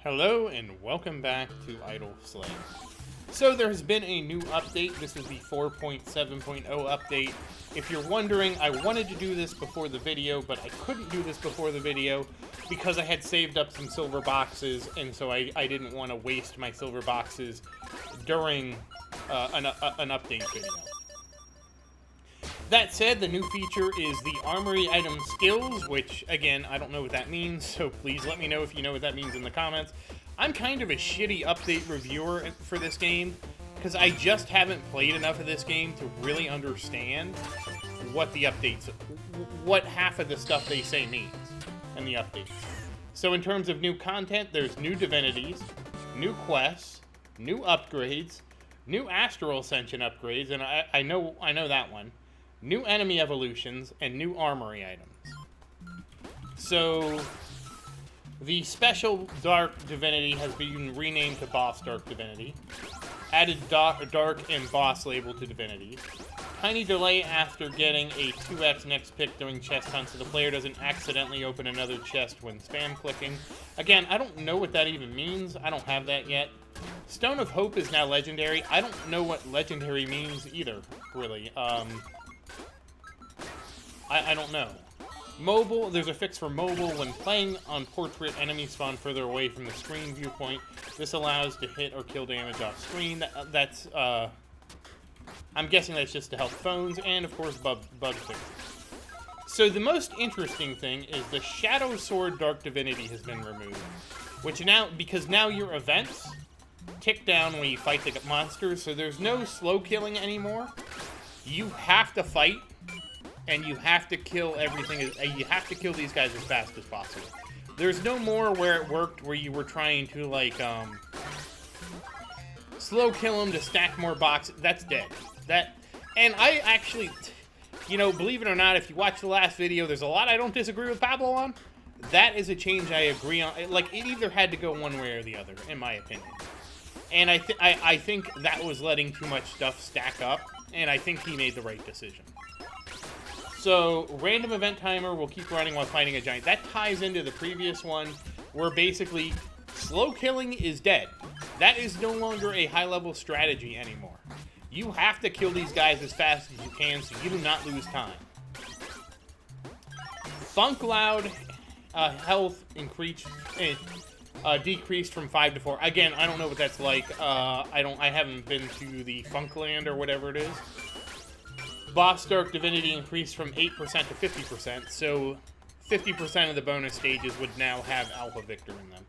Hello and welcome back to Idle Slay. So there has been a new update. This is the 4.7.0 update. If you're wondering, I wanted to do this before the video, but I couldn't do this before the video because I had saved up some silver boxes, and so I didn't want to waste my silver boxes during an update video. That said, the new feature is the Armory Item Skills, which, again, I don't know what that means, so please let me know if you know what that means in the comments. I'm kind of a shitty update reviewer for this game, because I just haven't played enough of this game to really understand what the updates, what half of the stuff they say means in the updates. So in terms of new content, there's new divinities, new quests, new upgrades, new Astral Ascension upgrades, and I know that one. New enemy evolutions, and new armory items. So, the special Dark Divinity has been renamed to Boss Dark Divinity. Added Dark and Boss label to divinities. Tiny delay after getting a 2x next pick during chest hunt so the player doesn't accidentally open another chest when spam clicking. Again, I don't know what that even means. I don't have that yet. Stone of Hope is now legendary. I don't know what legendary means either, really. I don't know. Mobile, there's a fix for mobile. When playing on portrait, enemies spawn further away from the screen viewpoint. This allows to hit or kill damage off screen. That's, I'm guessing that's just to help phones, and of course bug fixes. So the most interesting thing is the Shadow Sword Dark Divinity has been removed. Which now, because now your events tick down when you fight the monsters, so there's no slow killing anymore. You have to fight. And you have to kill everything. You have to kill these guys as fast as possible. There's no more where it worked, where you were trying to like slow kill them to stack more boxes. That's dead. And I actually, you know, believe it or not, if you watch the last video, there's a lot I don't disagree with Pablo on. That is a change I agree on. Like, it either had to go one way or the other, in my opinion. And I think that was letting too much stuff stack up, and I think he made the right decision. So, random event timer will keep running while fighting a giant. That ties into the previous one, where basically, slow killing is dead. That is no longer a high-level strategy anymore. You have to kill these guys as fast as you can so you do not lose time. Funk Loud health decreased from 5 to 4. Again, I don't know what that's like. I haven't been to the Funkland or whatever it is. Boss Dark Divinity increased from 8% to 50%, so 50% of the bonus stages would now have Alpha Victor in them.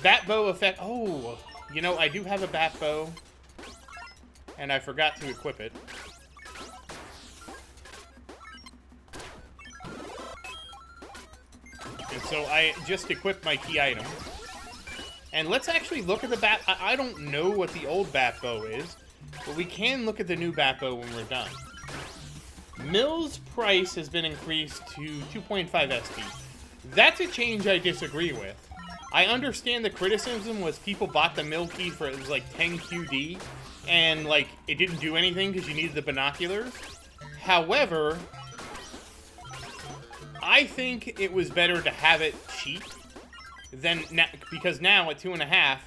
Bat Bow effect. Oh, you know, I do have a Bat Bow, and I forgot to equip it. And so I just equipped my key item. And let's actually look at the Bat. I don't know what the old Bat Bow is, but we can look at the new Bat Bow when we're done. Mill's price has been increased to 2.5 SP. That's a change I disagree with. I understand the criticism was people bought the Mill key for, it was like 10 QD, and like, it didn't do anything because you needed the binoculars. However, I think it was better to have it cheap than, because now at 2.5,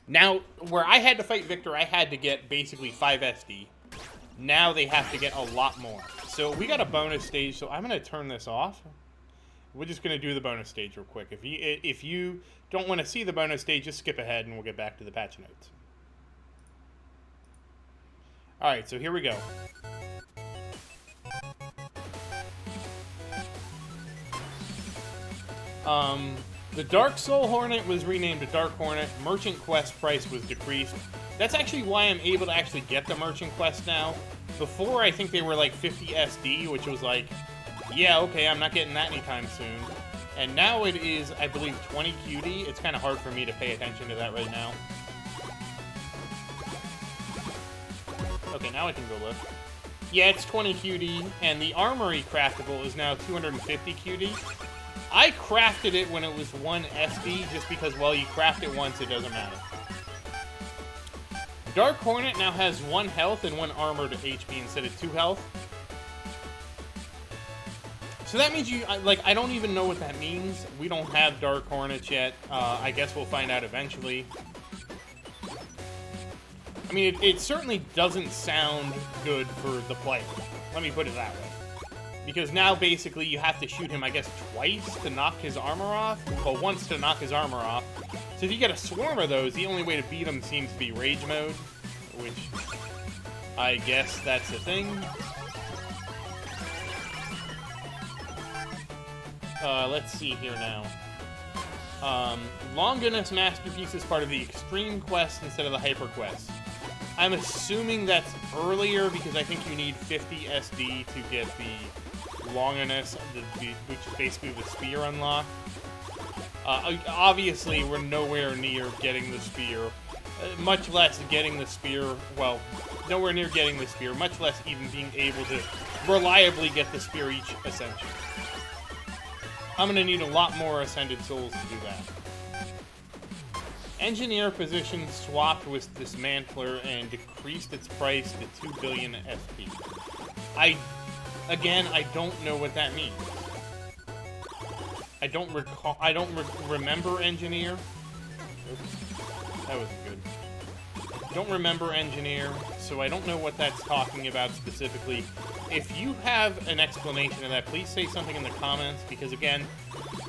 now, where I had to fight Victor, I had to get basically 5 SD. Now they have to get a lot more. So we got a bonus stage, so I'm going to turn this off. We're just going to do the bonus stage real quick. If you don't want to see the bonus stage, just skip ahead and we'll get back to the patch notes. Alright, so here we go. The Dark Soul Hornet was renamed to Dark Hornet. Merchant Quest price was decreased. That's actually why I'm able to actually get the Merchant Quest now. Before, I think they were like 50 SD, which was like, yeah, okay, I'm not getting that anytime soon. And now it is, I believe, 20 QD. It's kind of hard for me to pay attention to that right now. Okay, now I can go look. Yeah, it's 20 QD, and the Armory Craftable is now 250 QD. I crafted it when it was 1 SD, just because, well, you craft it once, it doesn't matter. Dark Hornet now has 1 health and 1 armored HP instead of 2 health. So that means I don't even know what that means. We don't have Dark Hornets yet. I guess we'll find out eventually. I mean, it certainly doesn't sound good for the player. Let me put it that way. Because now, basically, you have to shoot him, I guess, twice to knock his armor off. Well, once to knock his armor off. So if you get a swarm of those, the only way to beat him seems to be Rage Mode. Which, I guess that's the thing. Let's see here now. Longinus Masterpiece is part of the Extreme Quest instead of the Hyper Quest. I'm assuming that's earlier because I think you need 50 SD to get the Longinus, which is basically the spear unlock. Obviously, we're nowhere near getting the spear, much less getting the spear, well, nowhere near getting the spear, much less even being able to reliably get the spear each ascension. I'm going to need a lot more Ascended Souls to do that. Engineer position swapped with Dismantler and decreased its price to 2 billion SP. I don't know what that means. I don't remember Engineer. Oops, that wasn't good. Don't remember Engineer, so I don't know what that's talking about specifically. If you have an explanation of that, please say something in the comments, because again,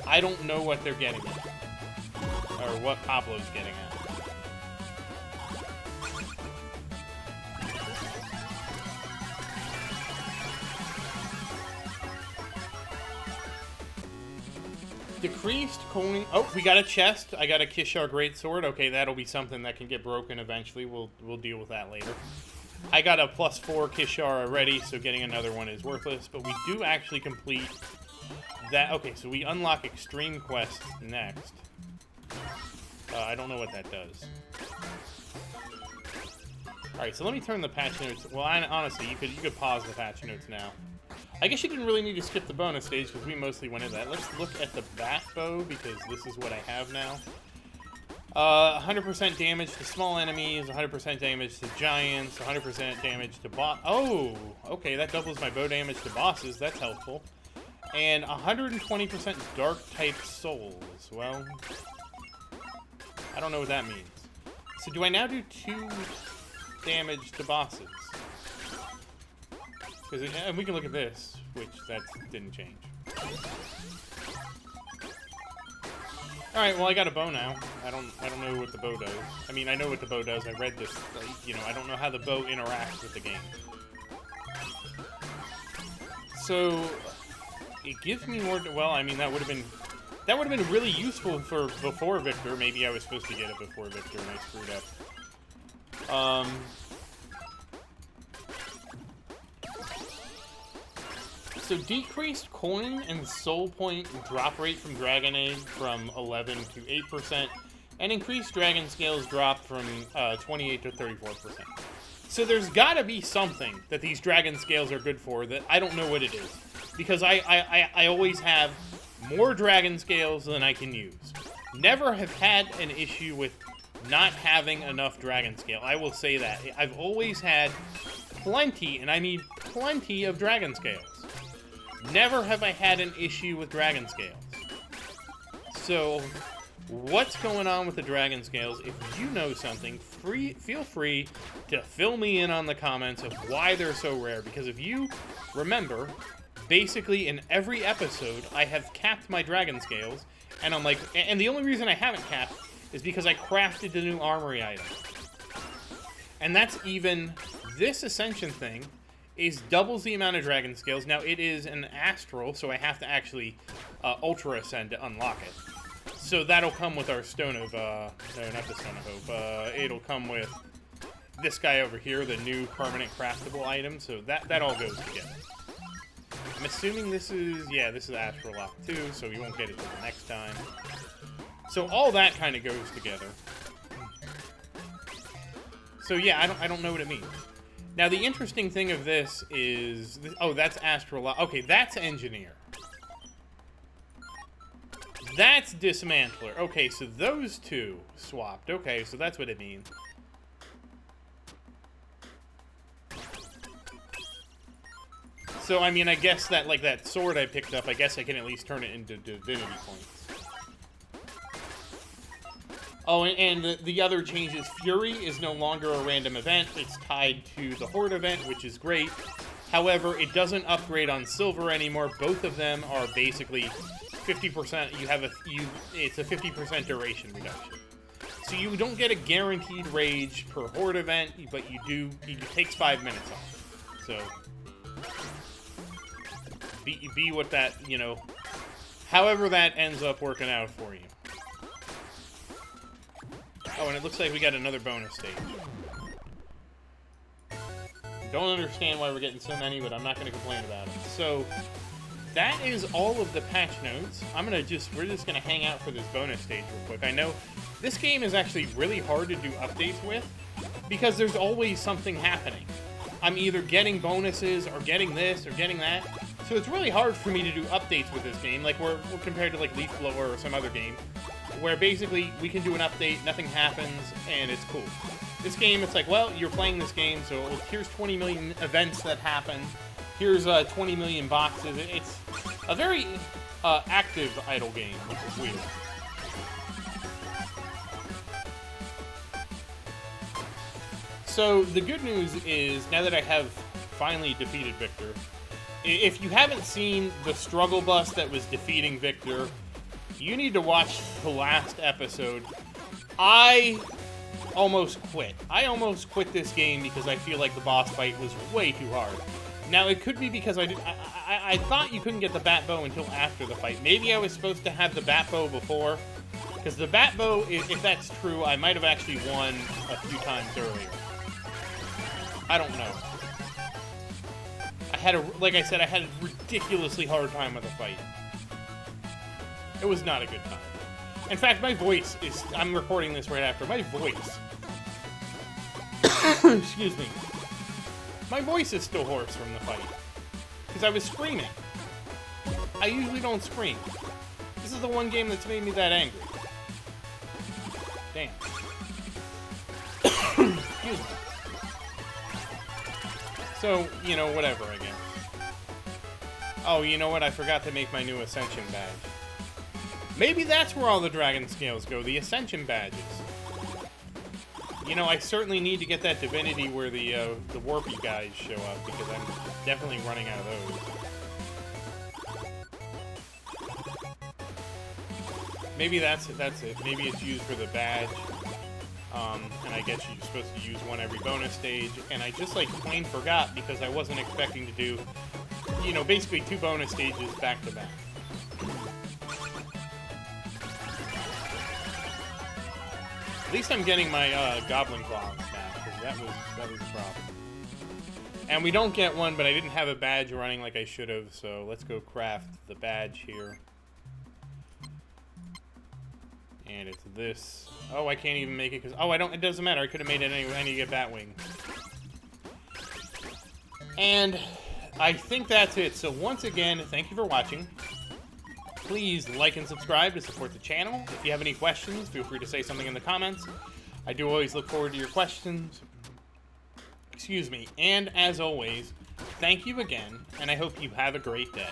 I don't know what they're getting at. Or what Pablo's getting at. Decreased coning. Oh, we got a chest. I got a Kishar Greatsword. Okay, that'll be something that can get broken eventually. We'll deal with that later. I got a +4 Kishar already, so getting another one is worthless. But we do actually complete that. Okay, so we unlock Extreme Quest next. I don't know what that does. Alright, so let me turn the patch notes. Well, honestly, you could pause the patch notes now. I guess you didn't really need to skip the bonus stage because we mostly went into that. Let's look at the bat bow because this is what I have now. 100% damage to small enemies, 100% damage to giants, 100% damage to boss. Oh, okay, that doubles my bow damage to bosses. That's helpful. And 120% dark type souls. Well, I don't know what that means. So do I now do 2 damage to bosses? And we can look at this, which that didn't change. Alright, well I got a bow now. I don't know what the bow does. I mean, I know what the bow does. I read this, you know, I don't know how the bow interacts with the game. So it gives me more, well, I mean, that would have been really useful for before Victor. Maybe I was supposed to get it before Victor and I screwed up. So decreased coin and soul point drop rate from Dragon Egg from 11 to 8%, and increased dragon scales drop from 28 to 34%. So there's gotta be something that these dragon scales are good for that I don't know what it is. Because I always have more dragon scales than I can use. Never have had an issue with not having enough dragon scale. I will say that. I've always had plenty, and I mean plenty of dragon scales. Never have I had an issue with dragon scales. So, what's going on with the dragon scales? If you know something, feel free to fill me in on the comments of why they're so rare. Because if you remember, basically in every episode, I have capped my dragon scales. And I'm like, and the only reason I haven't capped is because I crafted the new armory item. And that's even this ascension thing. Is doubles the amount of dragon scales. Now, it is an astral, so I have to actually ultra ascend to unlock it. So that'll come with our Stone of, no, not the Stone of Hope. It'll come with this guy over here, the new permanent craftable item. So that all goes together. I'm assuming this is, yeah, this is Astral Lock 2, so we won't get it till the next time. So all that kind of goes together. So yeah, I don't know what it means. Now, the interesting thing of this is... Oh, that's Astral... Okay, that's Engineer. That's Dismantler. Okay, so those two swapped. Okay, so that's what it means. So, I mean, I guess that, like, that sword I picked up, I guess I can at least turn it into divinity points. Oh, and the other change is Fury is no longer a random event. It's tied to the Horde event, which is great. However, it doesn't upgrade on Silver anymore. Both of them are basically 50%. It's a 50% duration reduction. So you don't get a guaranteed rage per Horde event, but you do. It takes 5 minutes off. So be what that, you know, however that ends up working out for you. Oh, and it looks like we got another bonus stage. Don't understand why we're getting so many, but I'm not going to complain about it. So that is all of the patch notes. We're just gonna hang out for this bonus stage real quick. I know this game is actually really hard to do updates with because there's always something happening. I'm either getting bonuses or getting this or getting that. So it's really hard for me to do updates with this game, like we're compared to like Leaf Blower or some other game, where basically we can do an update, nothing happens, and it's cool. This game, it's like, well, you're playing this game, so here's 20 million events that happen. Here's 20 million boxes. It's a very active idle game, which is weird. So the good news is, now that I have finally defeated Victor, if you haven't seen the struggle bus that was defeating Victor, you need to watch the last episode. I almost quit. I almost quit this game because I feel like the boss fight was way too hard. Now, it could be because I thought you couldn't get the bat bow until after the fight. Maybe I was supposed to have the bat bow before. Because the bat bow, if that's true, I might have actually won a few times earlier. I don't know. Like I said, I had a ridiculously hard time with the fight. It was not a good time. In fact, my voice is... I'm recording this right after. My voice... Excuse me. My voice is still hoarse from the fight. Because I was screaming. I usually don't scream. This is the one game that's made me that angry. Damn. Excuse me. So, you know, whatever, I guess. Oh, you know what? I forgot to make my new Ascension badge. Maybe that's where all the dragon scales go, the Ascension badges. You know, I certainly need to get that divinity where the warpy guys show up, because I'm definitely running out of those. Maybe that's it. Maybe it's used for the badge. And I guess you're supposed to use one every bonus stage, and I just, like, plain forgot because I wasn't expecting to do, you know, basically 2 bonus stages back to back. At least I'm getting my goblin claws back, because that was a problem. And we don't get one, but I didn't have a badge running like I should have, so let's go craft the badge here. And it's this. Oh, I can't even make it because... Oh, I don't... It doesn't matter. I could have made it anyway. I need to get Batwing. And I think that's it. So once again, thank you for watching. Please like and subscribe to support the channel. If you have any questions, feel free to say something in the comments. I do always look forward to your questions. Excuse me. And as always, thank you again, and I hope you have a great day.